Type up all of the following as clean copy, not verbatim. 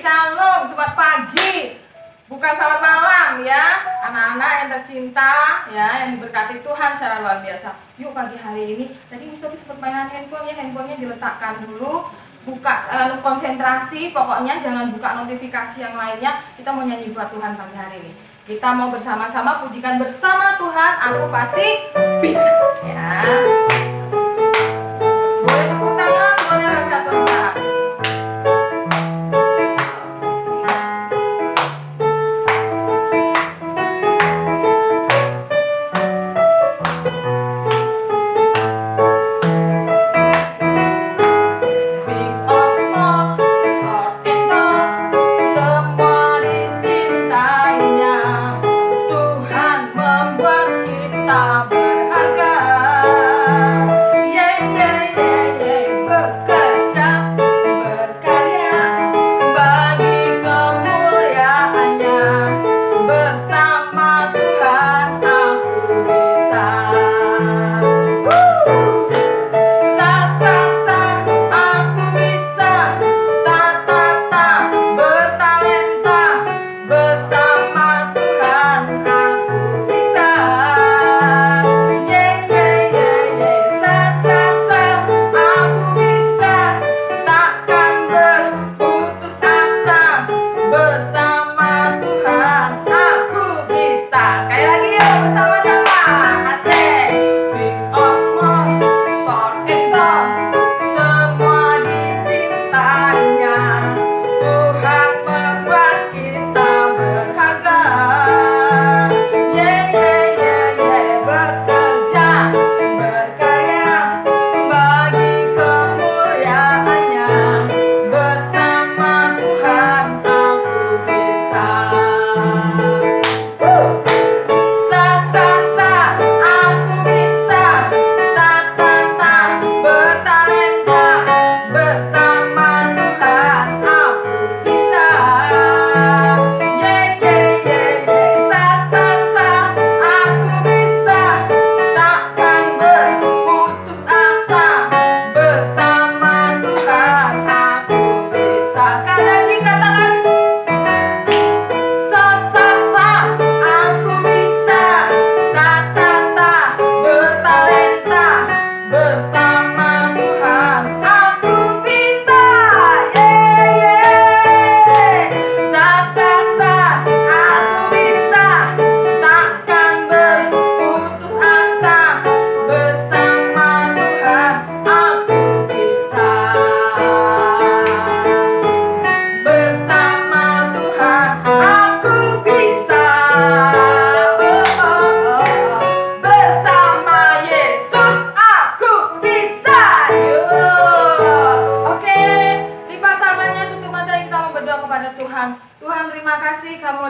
Shalom, selamat pagi. Bukan selamat malam ya, anak-anak yang tercinta ya, yang diberkati Tuhan secara luar biasa. Yuk pagi hari ini, tadi Miss Tobi sempat mainan handphone ya, handphonenya diletakkan dulu, buka konsentrasi, pokoknya jangan buka notifikasi yang lainnya. Kita mau nyanyi buat Tuhan pagi hari ini. Kita mau bersama-sama pujikan bersama Tuhan, aku pasti bisa ya. Boleh tepuk tangan, boleh loncat-loncat.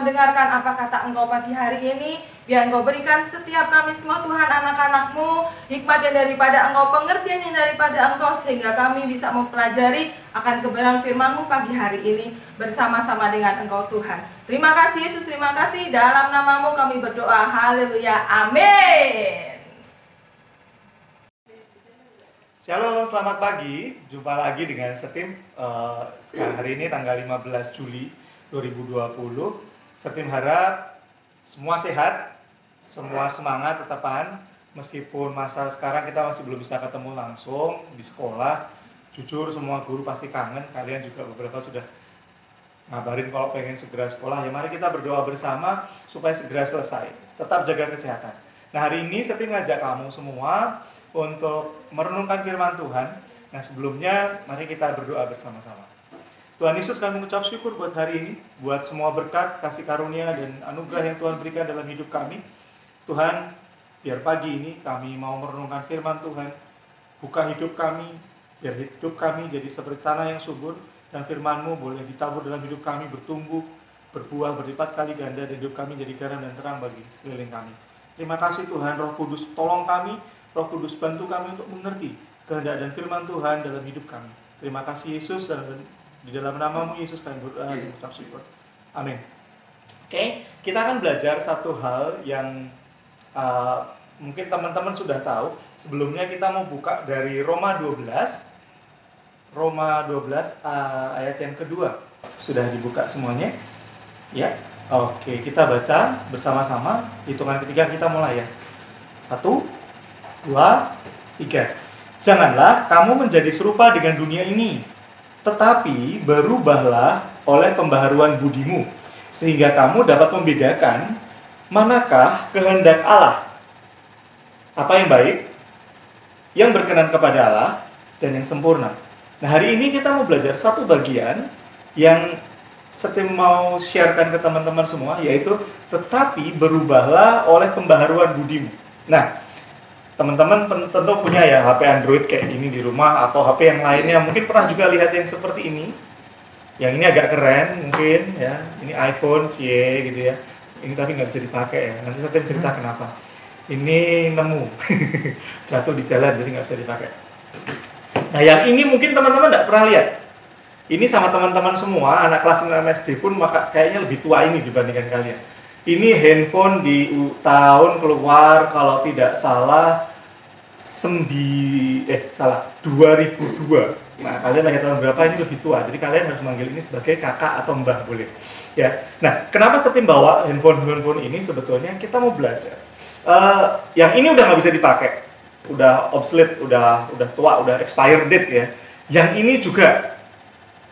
Dengarkan apa kata Engkau pagi hari ini. Biar Engkau berikan setiap kami semua Tuhan anak-anak-Mu hikmat yang daripada Engkau, pengertian yang daripada Engkau, sehingga kami bisa mempelajari akan kebenaran firman-Mu pagi hari ini bersama-sama dengan Engkau Tuhan. Terima kasih Yesus, terima kasih. Dalam nama-Mu kami berdoa. Haleluya. Amin. Shalom, selamat pagi. Jumpa lagi dengan Setim. Hari ini tanggal 15 Juli 2020. Setim harap semua sehat, semua semangat tetapan, meskipun masa sekarang kita masih belum bisa ketemu langsung di sekolah. Jujur semua guru pasti kangen, kalian juga beberapa sudah ngabarin kalau pengen segera sekolah. Ya mari kita berdoa bersama supaya segera selesai. Tetap jaga kesehatan. Nah hari ini Setim ngajak kamu semua untuk merenungkan firman Tuhan. Nah sebelumnya mari kita berdoa bersama-sama. Tuhan Yesus, kami mengucap syukur buat hari ini, buat semua berkat, kasih karunia, dan anugerah yang Tuhan berikan dalam hidup kami. Tuhan, biar pagi ini kami mau merenungkan firman Tuhan, buka hidup kami, biar hidup kami jadi seperti tanah yang subur, dan firman-Mu boleh ditabur dalam hidup kami, bertumbuh, berbuah, berlipat kali ganda, dan hidup kami jadi garam dan terang bagi sekeliling kami. Terima kasih Tuhan, Roh Kudus tolong kami, Roh Kudus bantu kami untuk mengerti kehendak dan firman Tuhan dalam hidup kami. Terima kasih Yesus, dan di dalam nama-Mu Yesus kami berdoa dan mengucap syukur. Amin. Oke, kita akan belajar satu hal yang mungkin teman-teman sudah tahu. Sebelumnya kita mau buka dari Roma 12 ayat yang kedua. Sudah dibuka semuanya? Ya. Oke, kita baca bersama-sama. Hitungan ketiga kita mulai ya. 1, 2, 3. Janganlah kamu menjadi serupa dengan dunia ini, tetapi berubahlah oleh pembaharuan budimu, sehingga kamu dapat membedakan manakah kehendak Allah, apa yang baik, yang berkenan kepada Allah, dan yang sempurna. Nah, hari ini kita mau belajar satu bagian yang Setim mau sharekan ke teman-teman semua, yaitu tetapi berubahlah oleh pembaharuan budimu. Nah, teman-teman tentu punya ya HP Android kayak gini di rumah, atau HP yang lainnya, mungkin pernah juga lihat yang seperti ini. Yang ini agak keren mungkin ya, ini iPhone cie gitu ya. Ini tapi nggak bisa dipakai ya, nanti Setim cerita kenapa. Ini nemu, jatuh di jalan jadi nggak bisa dipakai. Nah, yang ini mungkin teman-teman nggak pernah lihat. Ini sama teman-teman semua, anak kelas 6 SD pun maka kayaknya lebih tua ini dibandingkan kalian. Ini handphone di tahun keluar kalau tidak salah 2002. Nah, kalian lahir tahun berapa ini lebih tua. Jadi kalian harus manggil ini sebagai kakak atau mbah boleh. Ya. Nah, kenapa Setim bawa handphone ini sebetulnya kita mau belajar. Yang ini udah nggak bisa dipakai. Udah obsolete, udah tua, udah expired date ya. Yang ini juga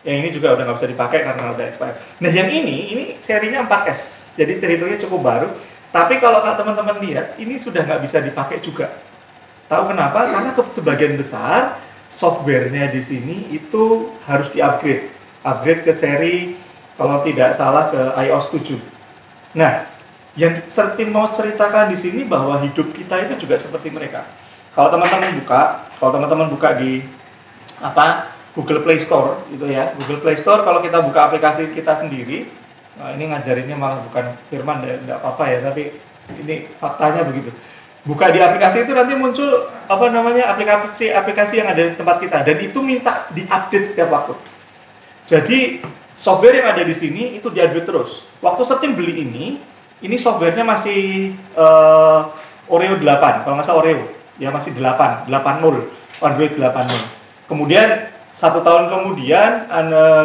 udah nggak bisa dipakai karena udah expired. Nah, yang ini serinya 4S, jadi terhitungnya cukup baru. Tapi kalau teman-teman lihat, ini sudah nggak bisa dipakai juga. Tahu kenapa? Karena sebagian besar softwarenya di sini itu harus upgrade ke seri kalau tidak salah ke iOS 7. Nah, yang Setim mau ceritakan di sini bahwa hidup kita itu juga seperti mereka. Kalau teman-teman buka di Google Play Store gitu ya. Google Play Store kalau kita buka aplikasi kita sendiri, nah ini ngajarinnya malah bukan Firman, enggak apa-apa ya, tapi ini faktanya begitu. Buka di aplikasi itu nanti muncul aplikasi yang ada di tempat kita, dan itu minta diupdate setiap waktu. Jadi software yang ada di sini itu diupdate terus. Waktu Setim beli ini softwarenya masih Oreo 8, kalau nggak salah Oreo, ya masih 8.0, Android 8.0 Kemudian 1 tahun kemudian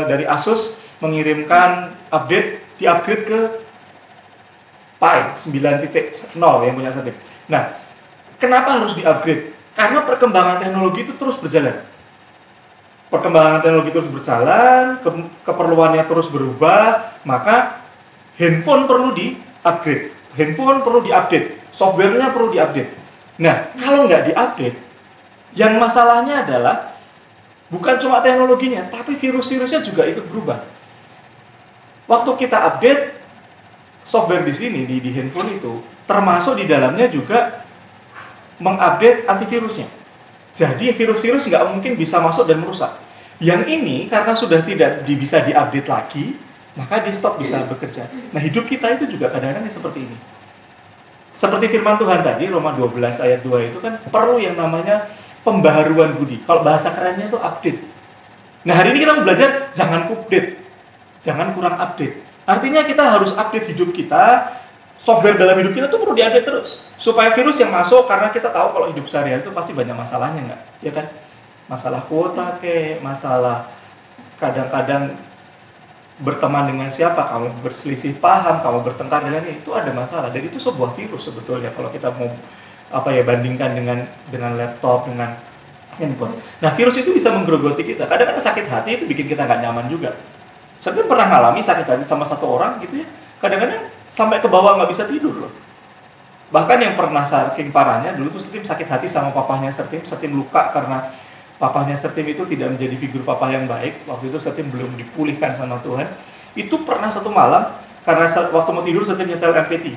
dari Asus mengirimkan di-upgrade ke Pi 9.0 yang punya Setim. Nah, kenapa harus di-upgrade? Karena perkembangan teknologi itu terus berjalan. Keperluannya terus berubah, maka handphone perlu di-upgrade, handphone perlu di-update, softwarenya perlu di-update. Nah, kalau nggak di-update, yang masalahnya adalah bukan cuma teknologinya, tapi virus-virusnya juga ikut berubah. Waktu kita update software di sini, di handphone itu, termasuk di dalamnya juga mengupdate antivirusnya. Jadi virus-virus nggak mungkin bisa masuk dan merusak. Yang ini karena sudah tidak bisa diupdate lagi, maka di stop bisa bekerja. Nah, hidup kita itu juga kadang-kadang seperti ini. Seperti firman Tuhan tadi, Roma 12 ayat 2 itu kan perlu yang namanya pembaharuan budi. Kalau bahasa kerennya itu update. Nah, hari ini kita mau belajar jangan update, jangan kurang update. Artinya kita harus update hidup kita, software dalam hidup kita tuh perlu diupdate terus. Supaya virus yang masuk, karena kita tahu kalau hidup sehari-hari itu pasti banyak masalahnya, nggak? Ya kan? Masalah kuota masalah kadang-kadang berteman dengan siapa, kamu berselisih paham, kamu bertengkar dengan itu ada masalah. Dan itu sebuah virus sebetulnya kalau kita mau bandingkan dengan laptop, dengan handphone. Nah, virus itu bisa menggerogoti kita. Kadang-kadang sakit hati itu bikin kita nggak nyaman juga. Saya pernah ngalami sakit hati sama satu orang gitu ya. Kadang-kadang sampai ke bawah nggak bisa tidur loh. Bahkan yang pernah saking parahnya dulu tuh Setim sakit hati sama papahnya Setim luka karena papahnya Setim itu tidak menjadi figur papa yang baik. Waktu itu Setim belum dipulihkan sama Tuhan. Itu pernah satu malam karena waktu mau tidur Setim nyetel MP3.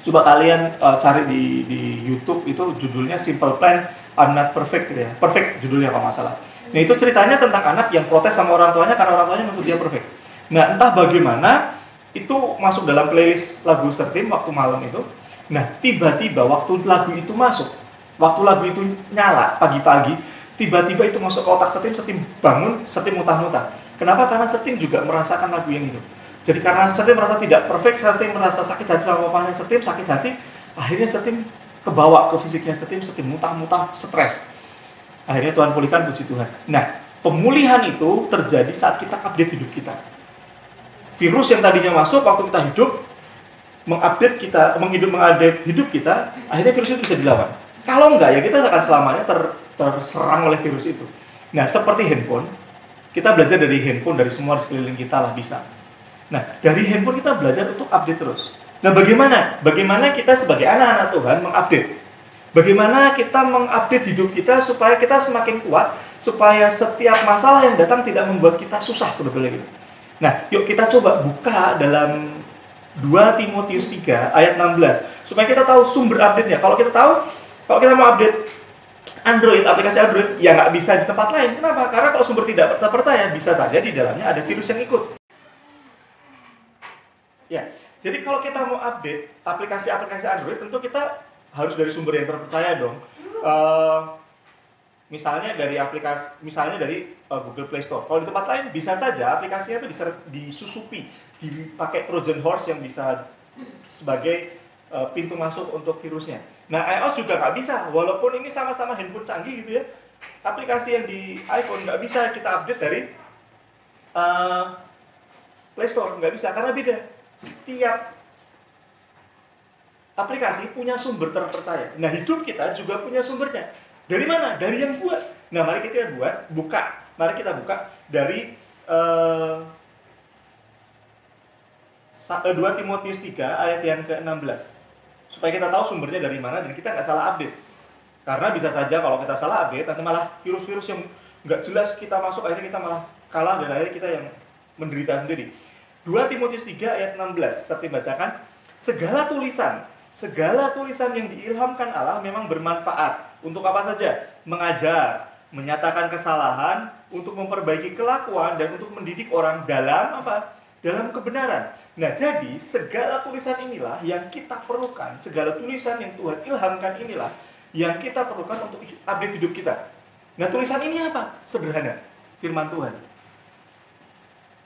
Coba kalian cari di YouTube, itu judulnya Simple Plan I'm Not Perfect gitu ya. Perfect judulnya kalau nggak salah. Nah, itu ceritanya tentang anak yang protes sama orang tuanya karena orang tuanya menuntut dia perfect. Nah, entah bagaimana itu masuk dalam playlist lagu Setim waktu malam itu. Nah, tiba-tiba waktu lagu itu masuk, waktu lagu itu nyala pagi-pagi, tiba-tiba itu masuk ke otak Setim bangun, Setim muntah-muntah. Kenapa? Karena Setim juga merasakan lagu yang itu. Jadi karena Setim merasa tidak perfect, Setim merasa sakit hati sama papanya Setim, sakit hati, akhirnya Setim kebawa ke fisiknya Setim muntah-muntah, stres. Akhirnya Tuhan pulihkan, puji Tuhan. Nah, pemulihan itu terjadi saat kita update hidup kita. virus yang tadinya masuk waktu kita hidup, mengupdate hidup kita, akhirnya virus itu bisa dilawan. Kalau enggak, ya kita akan selamanya terserang oleh virus itu. Nah, seperti handphone, kita belajar dari handphone, dari semua di sekeliling kita lah bisa. Nah, dari handphone kita belajar untuk update terus. Nah, bagaimana kita sebagai anak-anak Tuhan mengupdate? Bagaimana kita mengupdate hidup kita supaya kita semakin kuat, supaya setiap masalah yang datang tidak membuat kita susah sebetulnya gitu. Nah, yuk kita coba buka dalam 2 Timotius 3 ayat 16 supaya kita tahu sumber update-nya. Kalau kita mau update Android, aplikasi Android, ya nggak bisa di tempat lain. Kenapa? Karena kalau sumber tidak terpercaya, bisa saja di dalamnya ada virus yang ikut. Ya, jadi kalau kita mau update aplikasi-aplikasi Android, tentu kita harus dari sumber yang terpercaya dong. Misalnya dari Google Play Store. Kalau di tempat lain bisa saja aplikasinya itu bisa disusupi, dipakai Trojan Horse yang bisa sebagai pintu masuk untuk virusnya. Nah, iOS juga nggak bisa, walaupun ini sama-sama handphone canggih gitu ya. Aplikasi yang di iPhone nggak bisa kita update dari Play Store, nggak bisa karena beda. Setiap aplikasi punya sumber terpercaya. Nah, hidup kita juga punya sumbernya. Dari mana? Dari yang buat. Nah, mari kita buka. Mari kita buka dari 2 Timotius 3 ayat yang ke-16. Supaya kita tahu sumbernya dari mana dan kita nggak salah update. Karena bisa saja kalau kita salah update, nanti malah virus-virus yang nggak jelas kita masuk, akhirnya kita malah kalah dan akhirnya kita yang menderita sendiri. 2 Timotius 3 ayat 16, seperti bacakan, segala tulisan yang diilhamkan Allah memang bermanfaat. Untuk apa saja? Mengajar, menyatakan kesalahan, untuk memperbaiki kelakuan, dan untuk mendidik orang dalam apa? Dalam kebenaran. Nah, jadi segala tulisan inilah yang kita perlukan, segala tulisan yang Tuhan ilhamkan inilah yang kita perlukan untuk update hidup kita. Nah, tulisan ini apa? Sederhana, firman Tuhan.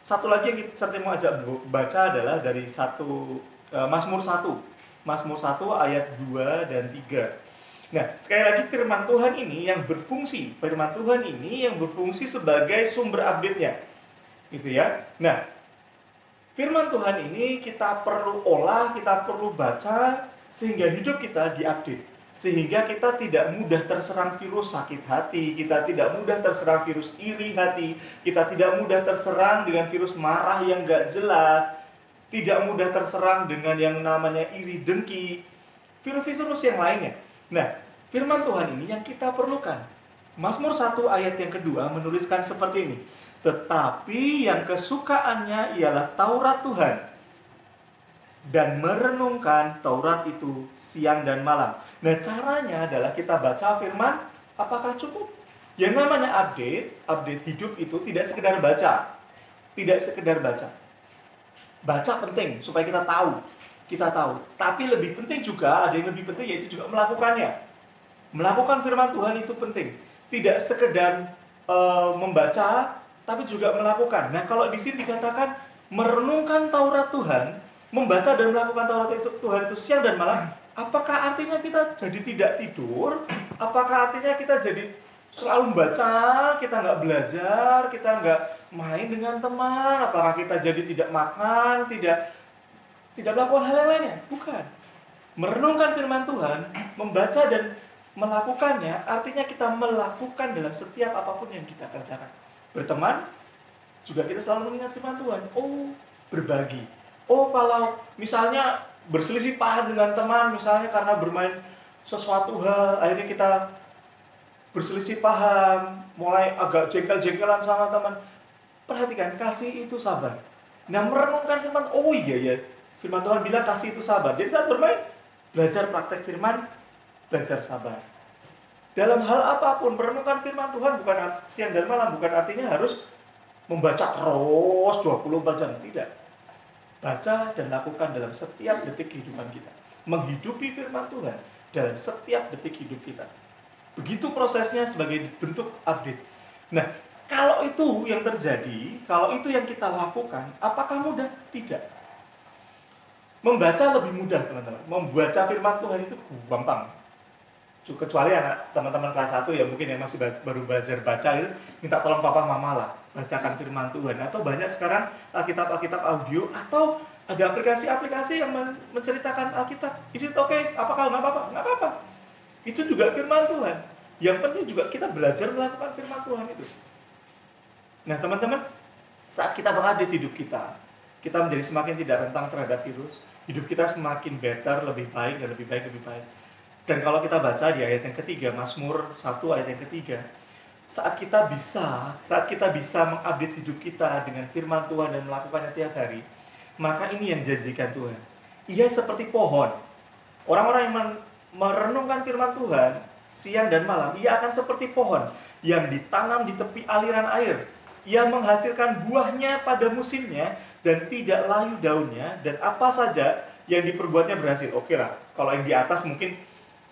Satu lagi yang saya mau ajak baca adalah dari Mazmur 1 ayat 2 dan 3. Nah, sekali lagi firman Tuhan ini yang berfungsi sebagai sumber update-nya. Gitu ya. Nah, firman Tuhan ini kita perlu olah, kita perlu baca sehingga hidup kita diupdate. Sehingga kita tidak mudah terserang virus sakit hati, kita tidak mudah terserang virus iri hati, kita tidak mudah terserang dengan virus marah yang gak jelas, tidak mudah terserang dengan yang namanya iri dengki, virus-virus yang lainnya. Nah, firman Tuhan ini yang kita perlukan. Mazmur 1 ayat yang kedua menuliskan seperti ini. Tetapi yang kesukaannya ialah Taurat Tuhan dan merenungkan Taurat itu siang dan malam. Nah, caranya adalah kita baca firman, apakah cukup? Yang namanya update hidup itu tidak sekedar baca. Baca penting supaya kita tahu. Tapi lebih penting juga, ada yang lebih penting yaitu juga melakukannya. Melakukan firman Tuhan itu penting. Tidak sekedar membaca, tapi juga melakukan. Nah, kalau di sini dikatakan merenungkan Taurat Tuhan, membaca dan melakukan Taurat Tuhan itu siang dan malam, apakah artinya kita jadi tidak tidur? Apakah artinya kita jadi selalu membaca, kita nggak belajar, kita nggak main dengan teman? Apakah kita jadi tidak makan, tidak melakukan hal yang lainnya? Bukan. Merenungkan firman Tuhan, membaca dan melakukannya, artinya kita melakukan dalam setiap apapun yang kita kerjakan. Berteman, juga kita selalu mengingat firman Tuhan. Berbagi. Kalau misalnya berselisih paham dengan teman, misalnya karena bermain sesuatu hal, akhirnya kita berselisih paham, mulai agak jengkel-jengkelan sama teman. Perhatikan, kasih itu sabar. Nah, merenungkan firman, firman Tuhan bilang kasih itu sabar. Jadi saat bermain, belajar praktek firman, belajar sabar. Dalam hal apapun, merenungkan firman Tuhan bukan siang dan malam, bukan artinya harus membaca terus 24 jam. Tidak. Baca dan lakukan dalam setiap detik kehidupan kita. Menghidupi firman Tuhan dalam setiap detik hidup kita. Begitu prosesnya sebagai bentuk update. Nah, kalau itu yang terjadi, kalau itu yang kita lakukan, apakah mudah? Tidak. Membaca lebih mudah, teman-teman. Membaca firman Tuhan itu gampang. Kecuali anak teman-teman kelas 1 ya mungkin yang masih baru belajar baca itu minta tolong papa mama lah. bacakan firman Tuhan. Atau banyak sekarang Alkitab audio, atau ada aplikasi-aplikasi yang menceritakan Alkitab. Is it okay? Apakah nggak apa-apa? Nggak apa-apa. Itu juga firman Tuhan. Yang penting juga kita belajar melakukan firman Tuhan itu. Nah teman-teman, saat kita mengupdate hidup kita menjadi semakin tidak rentan terhadap virus. Hidup kita semakin better, lebih baik, dan lebih baik, lebih baik. Dan kalau kita baca di ayat yang ketiga, Mazmur 1 ayat yang ketiga, saat kita bisa mengupdate hidup kita dengan firman Tuhan dan melakukannya tiap hari, maka ini yang janjikan Tuhan. Ia seperti pohon. Orang-orang yang merenungkan firman Tuhan siang dan malam, ia akan seperti pohon yang ditanam di tepi aliran air. Ia menghasilkan buahnya pada musimnya dan tidak layu daunnya, dan apa saja yang diperbuatnya berhasil. Oke lah, kalau yang di atas mungkin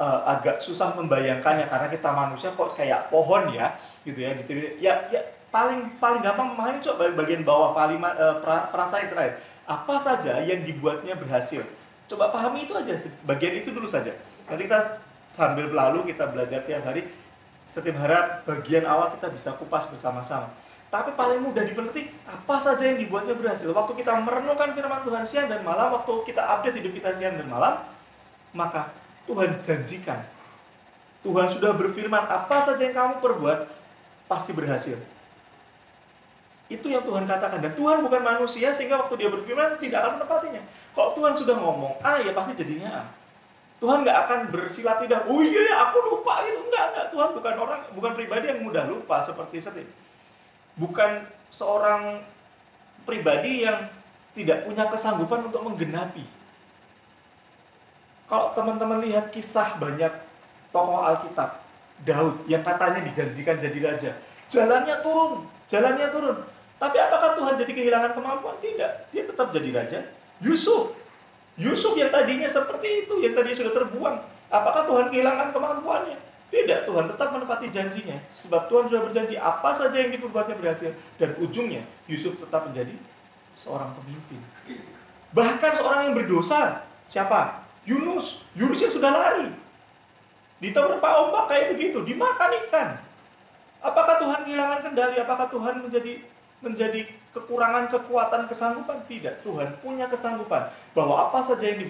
agak susah membayangkannya karena kita manusia kok kayak pohon ya, gitu ya. Gitu. Ya paling gampang memahami coba bagian bawah frasa itu terakhir. Apa saja yang dibuatnya berhasil. Coba pahami itu aja, bagian itu dulu saja. Nanti kita sambil berlalu kita belajar tiap hari. Setiap harap bagian awal kita bisa kupas bersama-sama. Tapi paling mudah dimengerti, apa saja yang dibuatnya berhasil. Waktu kita merenungkan firman Tuhan siang dan malam, waktu kita update hidup kita siang dan malam, maka Tuhan janjikan. Tuhan sudah berfirman, apa saja yang kamu perbuat, pasti berhasil. Itu yang Tuhan katakan. Dan Tuhan bukan manusia, sehingga waktu dia berfirman, tidak akan menepatinya. Kalau Tuhan sudah ngomong A, ya pasti jadinya A. Tuhan nggak akan bersilat lidah, oh iya aku lupa itu. Enggak. Tuhan bukan pribadi yang mudah lupa seperti Setim. Bukan seorang pribadi yang tidak punya kesanggupan untuk menggenapi. Kalau teman-teman lihat kisah banyak tokoh Alkitab, Daud yang katanya dijanjikan jadi raja, jalannya turun. Tapi apakah Tuhan jadi kehilangan kemampuan? Tidak, dia tetap jadi raja. Yusuf yang tadinya seperti itu, yang tadinya sudah terbuang, apakah Tuhan kehilangan kemampuannya? Tidak, Tuhan tetap menepati janjinya. Sebab Tuhan sudah berjanji apa saja yang diperbuatnya berhasil. Dan ujungnya, Yusuf tetap menjadi seorang pemimpin. Bahkan seorang yang berdosa, siapa? Yunus yang sudah lari. Diterpa ombak kayak begitu, dimakan ikan. Apakah Tuhan kehilangan kendali? Apakah Tuhan menjadi kekurangan kekuatan, kesanggupan? Tidak, Tuhan punya kesanggupan bahwa apa saja yang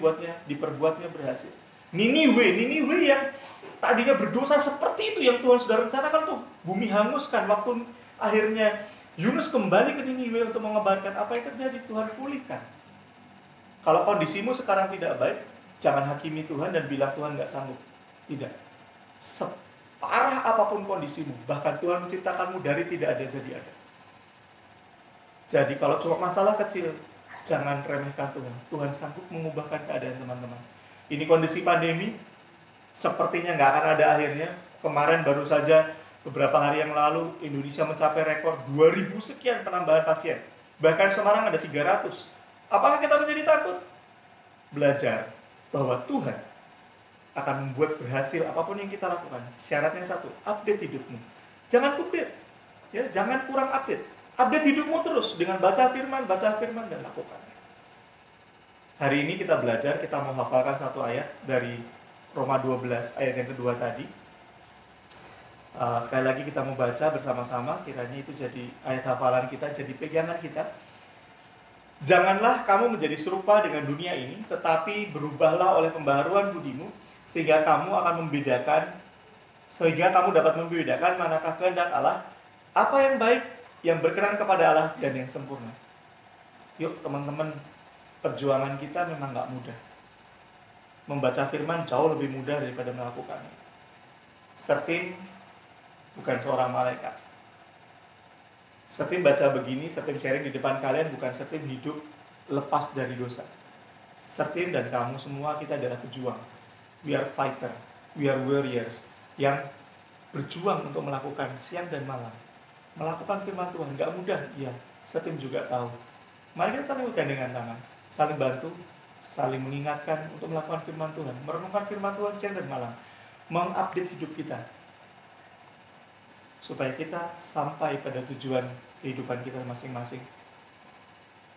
diperbuatnya berhasil. Niniwe yang tadinya berdosa seperti itu yang Tuhan sudah rencanakan tuh, bumi hanguskan. Waktu akhirnya Yunus kembali ke Niniwe untuk mengabarkan apa yang terjadi, Tuhan pulihkan. Kalau kondisimu sekarang tidak baik, jangan hakimi Tuhan dan bilang Tuhan nggak sanggup. Tidak. Separah apapun kondisimu, bahkan Tuhan menciptakanmu dari tidak ada jadi ada. Jadi kalau cuma masalah kecil, jangan remehkan Tuhan. Tuhan sanggup mengubahkan keadaan teman-teman. Ini kondisi pandemi, sepertinya nggak akan ada akhirnya. Kemarin baru saja beberapa hari yang lalu Indonesia mencapai rekor 2000 sekian penambahan pasien. Bahkan Semarang ada 300. Apakah kita menjadi takut? Belajar bahwa Tuhan akan membuat berhasil apapun yang kita lakukan. Syaratnya satu, update hidupmu. Jangan update, ya, jangan kurang update. Update hidupmu terus dengan baca firman dan lakukan. Hari ini kita belajar, kita mau hafalkan satu ayat dari Roma 12 ayat yang kedua tadi. Sekali lagi kita mau baca bersama-sama, kiranya itu jadi ayat hafalan kita, jadi pegangan kita. Janganlah kamu menjadi serupa dengan dunia ini, tetapi berubahlah oleh pembaharuan budimu, sehingga kamu dapat membedakan manakah kehendak Allah, apa yang baik, yang berkenan kepada Allah, dan yang sempurna. Yuk teman-teman, perjuangan kita memang gak mudah. Membaca firman jauh lebih mudah daripada melakukannya. Setim bukan seorang malaikat. Setim baca begini, setim sharing di depan kalian bukan setim hidup lepas dari dosa. Setim dan kamu semua kita adalah pejuang. We are fighter, we are warriors yang berjuang untuk melakukan siang dan malam. Melakukan firman Tuhan gak mudah, iya. Setim juga tahu. Mari kita saling bergandengan tangan, saling bantu, saling mengingatkan untuk melakukan firman Tuhan, merenungkan firman Tuhan siang dan malam, mengupdate hidup kita, supaya kita sampai pada tujuan kehidupan kita masing-masing.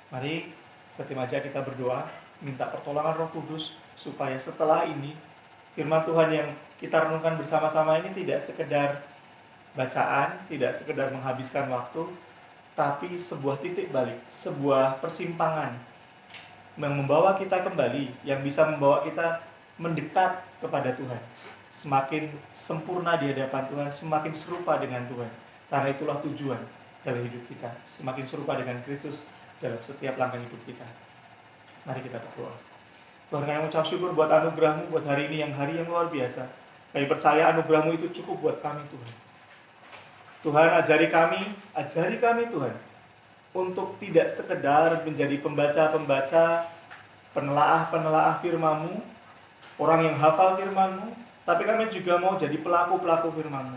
Mari setim aja kita berdoa, minta pertolongan Roh Kudus, supaya setelah ini, firman Tuhan yang kita renungkan bersama-sama ini tidak sekedar bacaan, tidak sekedar menghabiskan waktu, tapi sebuah titik balik, sebuah persimpangan yang membawa kita kembali, yang bisa membawa kita mendekat kepada Tuhan. Semakin sempurna di hadapan Tuhan, semakin serupa dengan Tuhan. Karena itulah tujuan dalam hidup kita, semakin serupa dengan Kristus dalam setiap langkah hidup kita. Mari kita berdoa. Tuhan, kami mengucap syukur buat anugerah-Mu buat hari ini, yang hari yang luar biasa. Kami percaya anugerah-Mu itu cukup buat kami, Tuhan. Tuhan, ajari kami Tuhan, untuk tidak sekedar menjadi pembaca-pembaca, penelaah-penelaah firman-Mu, orang yang hafal firman-Mu, tapi kami juga mau jadi pelaku-pelaku firman-Mu.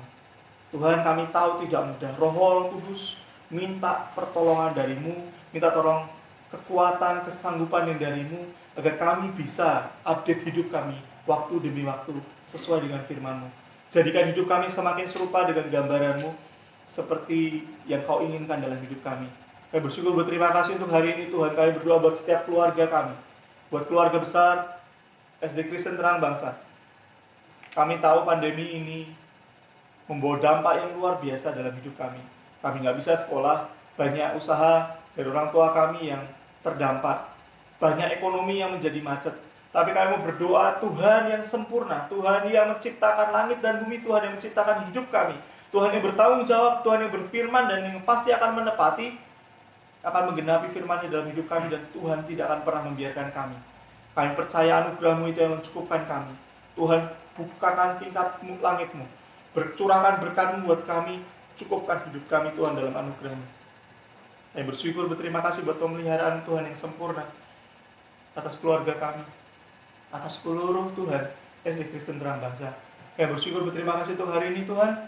Tuhan, kami tahu tidak mudah. Roh Kudus minta pertolongan dari-Mu, minta tolong kekuatan, kesanggupan yang dari-Mu, agar kami bisa update hidup kami waktu demi waktu sesuai dengan firman-Mu. Jadikan hidup kami semakin serupa dengan gambaran-Mu, seperti yang Kau inginkan dalam hidup kami. Kami bersyukur, berterima kasih untuk hari ini Tuhan. Kami berdoa buat setiap keluarga kami, buat keluarga besar SD Kristen Terang Bangsa. Kami tahu pandemi ini membawa dampak yang luar biasa dalam hidup kami. Kami nggak bisa sekolah, banyak usaha dari orang tua kami yang terdampak, banyak ekonomi yang menjadi macet. Tapi kami mau berdoa, Tuhan yang sempurna, Tuhan yang menciptakan langit dan bumi, Tuhan yang menciptakan hidup kami, Tuhan yang bertanggung jawab, Tuhan yang berfirman dan yang pasti akan menepati, akan menggenapi firman-Nya dalam hidup kami, dan Tuhan tidak akan pernah membiarkan kami. Kami percaya anugerah-Mu itu yang mencukupkan kami. Tuhan, bukakan tingkat langit-Mu, bercurahkan berkat-Mu buat kami, cukupkan hidup kami Tuhan dalam anugerah-Mu. Kami bersyukur, berterima kasih buat pemeliharaan Tuhan yang sempurna atas keluarga kami, atas seluruh Tuhan SD Kristen Terang Bangsa. Kami bersyukur, berterima kasih untuk hari ini Tuhan.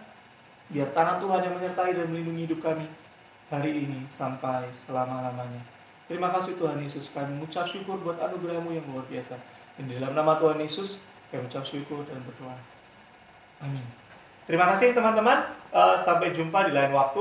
Biar tangan Tuhan yang menyertai dan melindungi hidup kami hari ini sampai selama-lamanya. Terima kasih Tuhan Yesus. Kami mengucap syukur buat anugerah-Mu yang luar biasa. Dan di dalam nama Tuhan Yesus, kami mengucap syukur dan berdoa. Amin. Terima kasih teman-teman. Sampai jumpa di lain waktu.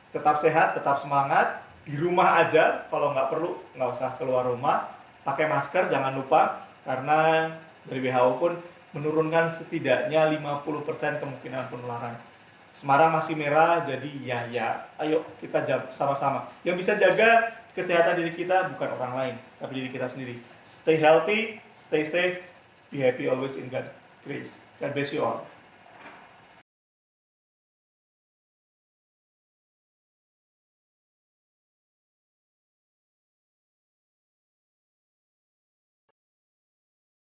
Tetap sehat, tetap semangat. Di rumah aja. Kalau nggak perlu, nggak usah keluar rumah. Pakai masker, jangan lupa. Karena dari WHO pun menurunkan setidaknya 50% kemungkinan penularan. Semarang masih merah, jadi ayo kita sama-sama. Yang bisa jaga kesehatan diri kita bukan orang lain, tapi diri kita sendiri. Stay healthy, stay safe, be happy always in God's grace. God bless you all.